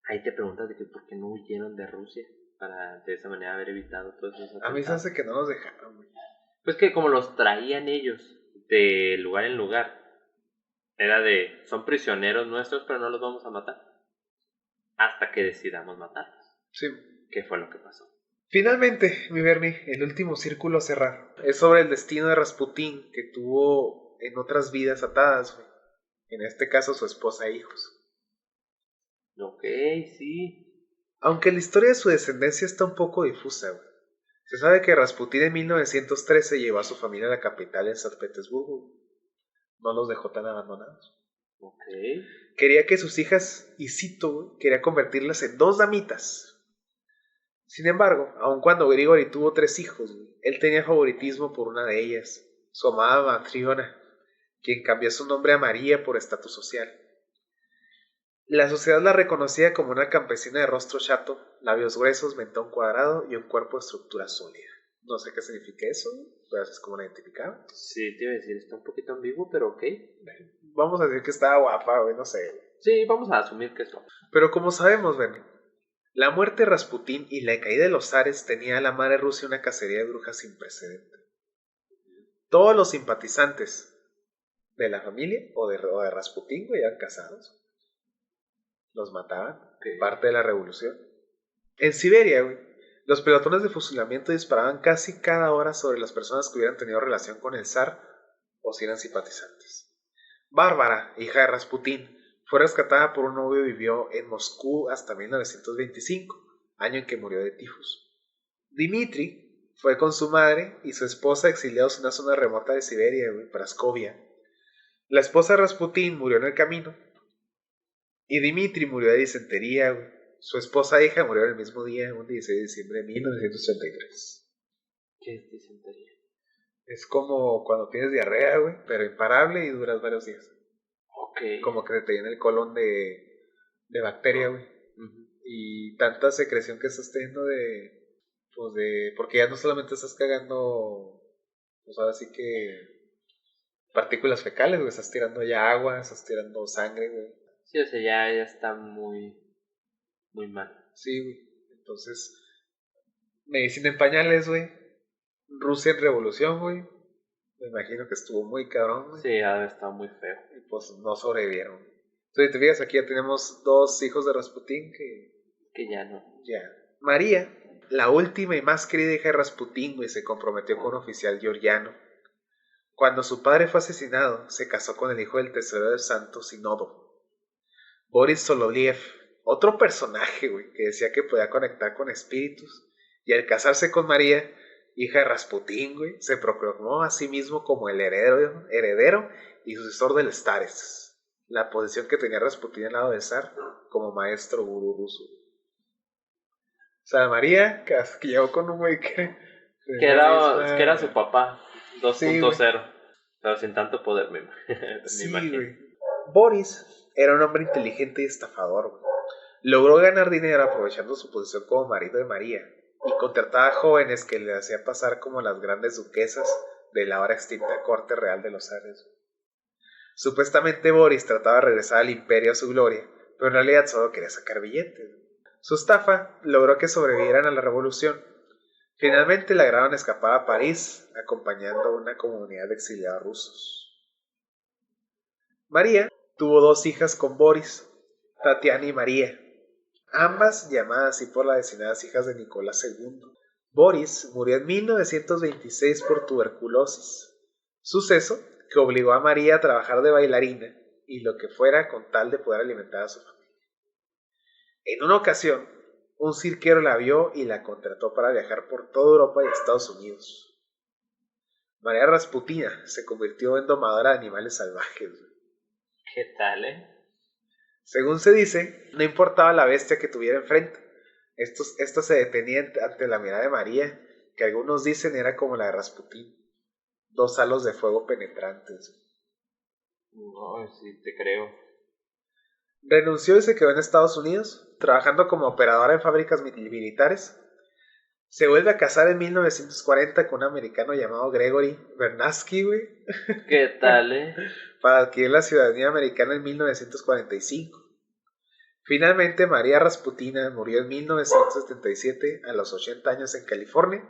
Ahí te preguntas de que por qué no huyeron de Rusia para de esa manera haber evitado todos esos atentados. A mí se hace que no nos dejaron, güey. Pues que como los traían ellos de lugar en lugar, era de, son prisioneros nuestros, pero no los vamos a matar hasta que decidamos matarlos. Sí. ¿Qué fue lo que pasó? Finalmente, mi Bernie, el último círculo a cerrar es sobre el destino de Rasputín, que tuvo en otras vidas atadas, güey. En este caso, su esposa e hijos. Ok, sí. Aunque la historia de su descendencia está un poco difusa, güey. Se sabe que Rasputín en 1913 llevó a su familia a la capital en San Petersburgo. No los dejó tan abandonados. Ok. Quería que sus hijas, y cito, güey, quería convertirlas en 2 damitas. Sin embargo, aun cuando Grigori tuvo 3 hijos, güey, él tenía favoritismo por una de ellas, su amada Matriona, quien cambió su nombre a María por estatus social. La sociedad la reconocía como una campesina de rostro chato, labios gruesos, mentón cuadrado y un cuerpo de estructura sólida. No sé qué significa eso, pero así es como la identificaban. Sí, te iba a decir, está un poquito ambiguo, pero ok. Vamos a decir que estaba guapa, güey, no sé. Sí, vamos a asumir que eso. Pero como sabemos, Ben, la muerte de Rasputín y la caída de los zares tenía a la madre Rusia una cacería de brujas sin precedente. Todos los simpatizantes de la familia o de Rasputín, güey, eran casados. Los mataban, Okay. parte de la revolución. En Siberia, güey, los pelotones de fusilamiento disparaban casi cada hora sobre las personas que hubieran tenido relación con el zar o si eran simpatizantes. Bárbara, hija de Rasputín, fue rescatada por un novio y vivió en Moscú hasta 1925, año en que murió de tifus. Dmitri fue con su madre y su esposa exiliados en una zona remota de Siberia, güey, Praskovia. La esposa de Rasputín murió en el camino y Dmitri murió de disentería, güey. Su esposa e hija murió el mismo día, un 16 de diciembre de 1933. ¿Qué es disentería? Es como cuando tienes diarrea, güey, pero imparable y duras varios días. Ok. Como que te llena el colon de bacteria, güey. Y tanta secreción que estás teniendo porque ya no solamente estás cagando, pues ahora sí que partículas fecales, güey, estás tirando ya agua, estás tirando sangre, güey. Sí, o sea, ya está muy mal. Sí, güey. Entonces, medicina en pañales, güey. Rusia en revolución, güey. Me imagino que estuvo muy cabrón, güey. Sí, ha estado muy feo. Y pues no sobrevivieron. Entonces, te fijas, aquí ya tenemos 2 hijos de Rasputín que ya no. Ya. María, la última y más querida hija de Rasputín, güey, se comprometió con un oficial georgiano. Cuando su padre fue asesinado, se casó con el hijo del tesorero del Santo Sínodo, Boris Soloviev, otro personaje, güey, que decía que podía conectar con espíritus. Y al casarse con María, hija de Rasputín, güey, se proclamó a sí mismo como el heredero y sucesor del Stares, la posición que tenía Rasputín al lado del zar como maestro gurú ruso. O sea, María, que llegó con un güey que era su papá 2.0, sí, pero sin tanto poder, me sí, imagino. Güey. Boris era un hombre inteligente y estafador, güey. Logró ganar dinero aprovechando su posición como marido de María y contrataba a jóvenes que le hacían pasar como las grandes duquesas de la ahora extinta corte real de los Ares. Supuestamente Boris trataba de regresar al imperio a su gloria, pero en realidad solo quería sacar billetes. Su estafa logró que sobrevivieran a la revolución. Finalmente lograron escapar a París, acompañando a una comunidad de exiliados rusos. María tuvo 2 hijas con Boris, Tatiana y María, ambas llamadas así por las designadas hijas de Nicolás II. Boris murió en 1926 por tuberculosis, suceso que obligó a María a trabajar de bailarina y lo que fuera con tal de poder alimentar a su familia. En una ocasión, un cirquero la vio y la contrató para viajar por toda Europa y Estados Unidos. María Rasputina se convirtió en domadora de animales salvajes. ¿Qué tal, Según se dice, no importaba la bestia que tuviera enfrente. Estos se detenían ante la mirada de María, que algunos dicen era como la de Rasputín. 2 halos de fuego penetrantes. No, sí, te creo. Renunció y se quedó en Estados Unidos, trabajando como operadora en fábricas militares. Se vuelve a casar en 1940 con un americano llamado Gregory Bernatsky, güey. ¿Qué tal, Para adquirir la ciudadanía americana en 1945. Finalmente, María Rasputina murió en 1977 a los 80 años en California.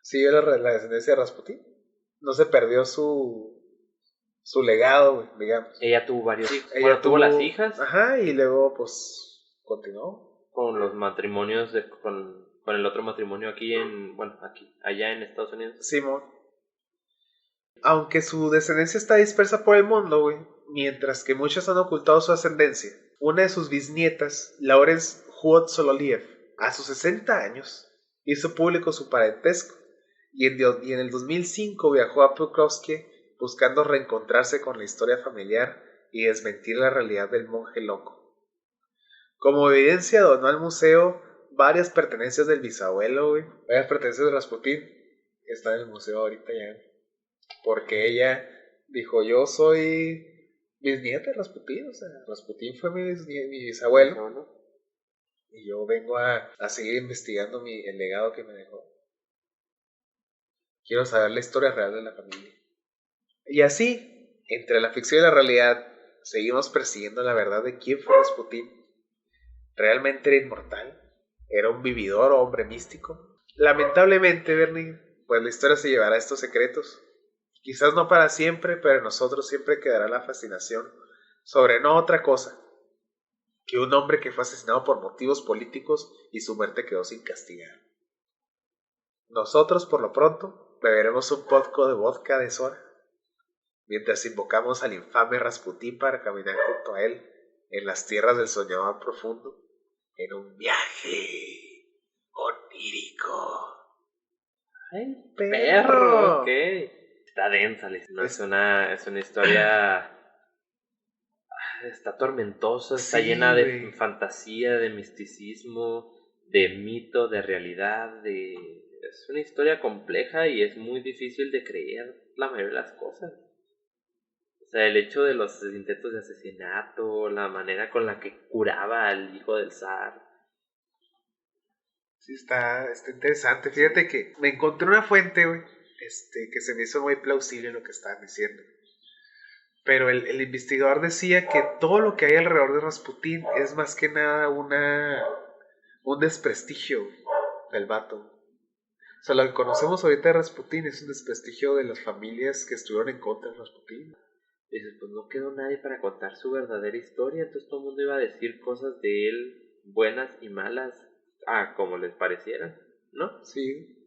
Siguió la descendencia de Rasputín. No se perdió su legado, güey, digamos. Ella tuvo varios hijos. Ella tuvo las hijas. Ajá, y luego, pues, continuó. Con los matrimonios, con el otro matrimonio aquí allá en Estados Unidos. Simón. Aunque su descendencia está dispersa por el mundo, güey, mientras que muchos han ocultado su ascendencia. Una de sus bisnietas, Laurence Huot Soloviev, a sus 60 años, hizo público su parentesco y en el 2005 viajó a Pokrovsk buscando reencontrarse con la historia familiar y desmentir la realidad del monje loco. Como evidencia donó al museo varias pertenencias del bisabuelo, güey. Varias pertenencias de Rasputín. Están en el museo ahorita ya. Porque ella dijo, yo soy bisnieta de Rasputín. O sea, Rasputín fue mi bisabuelo. ¿No? Y yo vengo a seguir investigando el legado que me dejó. Quiero saber la historia real de la familia. Y así, entre la ficción y la realidad, seguimos persiguiendo la verdad de quién fue Rasputín. ¿Realmente era inmortal? ¿Era un vividor o hombre místico? Lamentablemente, Bernie, pues la historia se llevará estos secretos. Quizás no para siempre, pero en nosotros siempre quedará la fascinación sobre no otra cosa que un hombre que fue asesinado por motivos políticos y su muerte quedó sin castigar. Nosotros, por lo pronto, beberemos un poco de vodka de Sora, mientras invocamos al infame Rasputín para caminar junto a él en las tierras del soñador profundo, en un viaje onírico. ¡Ay, perro! Ok. Está densa, ¿no? Es una historia... Está tormentosa, está llena de fantasía, de misticismo, de mito, de realidad, Es una historia compleja y es muy difícil de creer la mayoría de las cosas. O sea, el hecho de los intentos de asesinato, la manera con la que curaba al hijo del zar. Sí, está interesante. Fíjate que me encontré una fuente, güey, que se me hizo muy plausible lo que estaban diciendo. Pero el investigador decía que todo lo que hay alrededor de Rasputín es más que nada un desprestigio del vato. O sea, lo que conocemos ahorita de Rasputín es un desprestigio de las familias que estuvieron en contra de Rasputín. Dices, pues no quedó nadie para contar su verdadera historia, entonces todo el mundo iba a decir cosas de él, buenas y malas, como les parecieran, ¿no? Sí.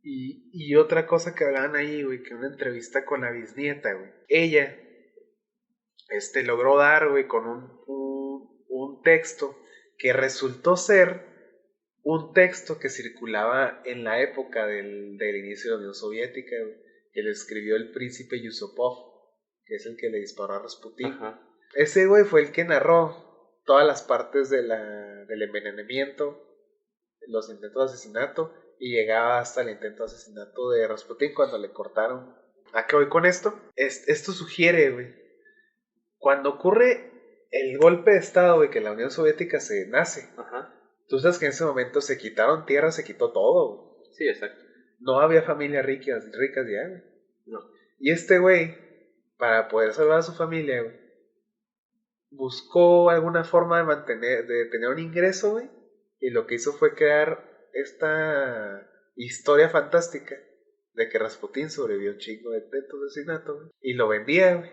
Y otra cosa que hablaban ahí, güey, que una entrevista con la bisnieta, güey. Ella, logró dar, güey, con un texto que resultó ser un texto que circulaba en la época del inicio de la Unión Soviética, güey, que le escribió el príncipe Yusupov, que es el que le disparó a Rasputín. Ajá. Ese güey fue el que narró todas las partes del envenenamiento, los intentos de asesinato, y llegaba hasta el intento de asesinato de Rasputín cuando le cortaron. ¿A qué voy con esto? Esto sugiere, güey, cuando ocurre el golpe de estado, güey, que la Unión Soviética se nace. Ajá. Tú sabes que en ese momento se quitaron tierras, se quitó todo, güey. Sí, exacto. No había familias ricas ya, güey. No. Y este güey, para poder salvar a su familia, güey, buscó alguna forma de tener un ingreso, güey. Y lo que hizo fue crear esta historia fantástica de que Rasputín sobrevivió a un chingo de asesinato, güey. Y lo vendía, güey.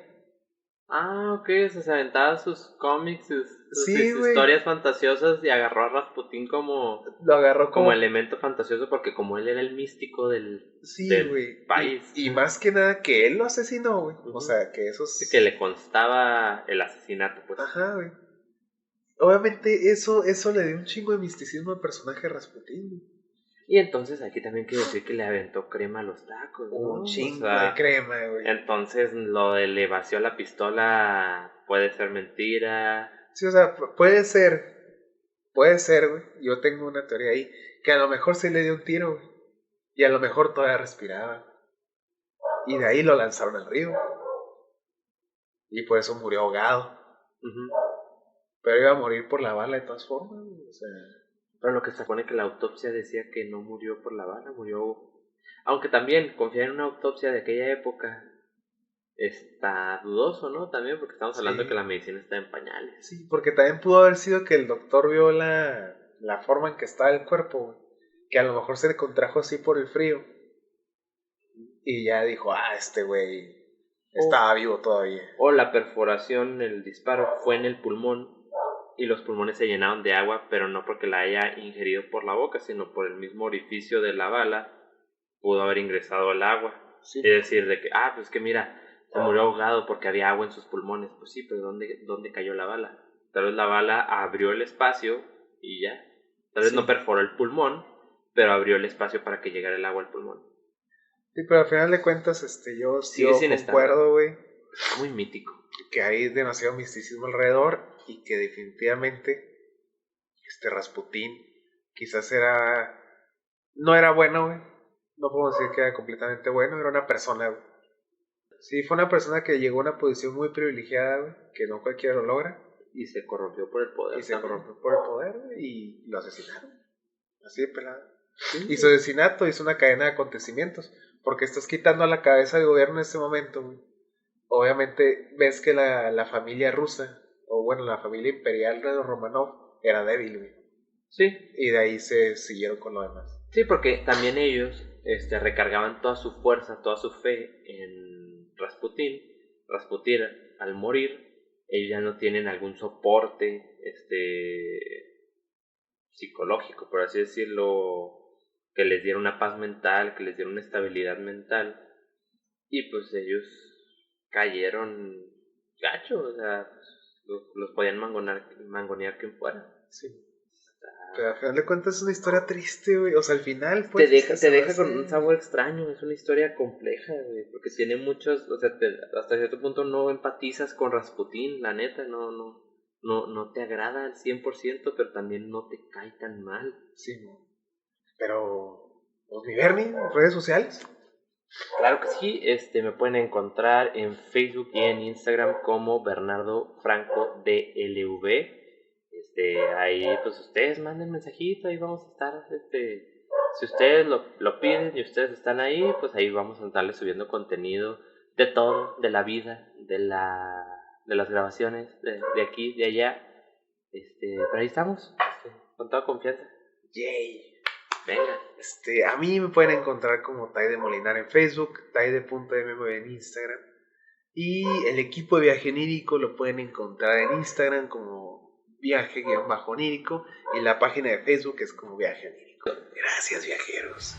Ah, ok, o sea, se aventaba sus cómics, sus Sí, güey. historias fantasiosas y agarró a Rasputín como Lo agarró como elemento fantasioso porque como él era el místico del güey. país. Y más que nada que él lo asesinó, güey. O sea, que eso Sí, que le constaba el asesinato, pues. Ajá, güey. Obviamente eso le dio un chingo de misticismo al personaje de Rasputín, güey. Y entonces aquí también quiero decir que le aventó crema a los tacos, ¿no? Un chingo de crema, güey. Entonces lo de le vació la pistola puede ser mentira. Sí, o sea, puede ser, güey. Yo tengo una teoría ahí, que a lo mejor se le dio un tiro, güey. Y a lo mejor todavía respiraba. Y de ahí lo lanzaron al río. Y por eso murió ahogado. Pero iba a morir por la bala de todas formas, güey. O sea... Pero lo que se supone que la autopsia decía que no murió por la bala, murió... Aunque también confiar en una autopsia de aquella época está dudoso, ¿no? También porque estamos hablando de que la medicina está en pañales. Sí, porque también pudo haber sido que el doctor vio la forma en que estaba el cuerpo, güey. Que a lo mejor se le contrajo así por el frío. Y ya dijo, este güey estaba vivo todavía. O la perforación, el disparo fue en el pulmón y los pulmones se llenaron de agua, pero no porque la haya ingerido por la boca, sino por el mismo orificio de la bala pudo haber ingresado el agua. Sí. Es decir, de que, pues que mira, se murió ahogado porque había agua en sus pulmones. Pues sí, pero ¿dónde cayó la bala? Tal vez la bala abrió el espacio y ya. Tal vez no perforó el pulmón, pero abrió el espacio para que llegara el agua al pulmón. Sí, pero al final de cuentas, yo concuerdo, güey. Muy mítico. Que hay demasiado misticismo alrededor y que definitivamente Rasputín quizás no era bueno, güey. No puedo decir que era completamente bueno, era una persona, güey. Sí, fue una persona que llegó a una posición muy privilegiada, güey, que no cualquiera lo logra. Y se corrompió por el poder. Y lo asesinaron. Así de pelado. Sí, y su asesinato hizo una cadena de acontecimientos. Porque estás quitando a la cabeza del gobierno en ese momento, güey. Obviamente ves que la familia rusa, o bueno, la familia imperial de los Romanov era débil, güey. Sí. Y de ahí se siguieron con lo demás. Sí, porque también ellos recargaban toda su fuerza, toda su fe en Rasputín. Rasputín, al morir, ellos ya no tienen algún soporte psicológico, por así decirlo, que les diera una paz mental, que les diera una estabilidad mental. Y pues ellos cayeron gacho, o sea, los podían mangonear quien fuera. Sí. Pero al final de cuentas es una historia triste, güey. O sea, al final pues te deja con un sabor extraño. Es una historia compleja, güey, porque tiene muchos, o sea, hasta cierto punto no empatizas con Rasputín, la neta, no te agrada al 100%, pero también no te cae tan mal. Sí, pero pues mi Bernie, redes sociales. Claro que sí, me pueden encontrar en Facebook y en Instagram como Bernardo Franco DLV. Ahí pues ustedes manden mensajito, ahí vamos a estar, si ustedes lo piden y ustedes están ahí, pues ahí vamos a estarles subiendo contenido de todo, de la vida, de las grabaciones, de aquí, de allá, pero ahí estamos, con toda confianza. Yay. Venga. A mí me pueden encontrar como Taide Molinar en Facebook, taide.mm en Instagram, y el equipo de Viaje Onírico lo pueden encontrar en Instagram como Viaje-Onírico y la página de Facebook es como Viaje Onírico. Gracias, viajeros.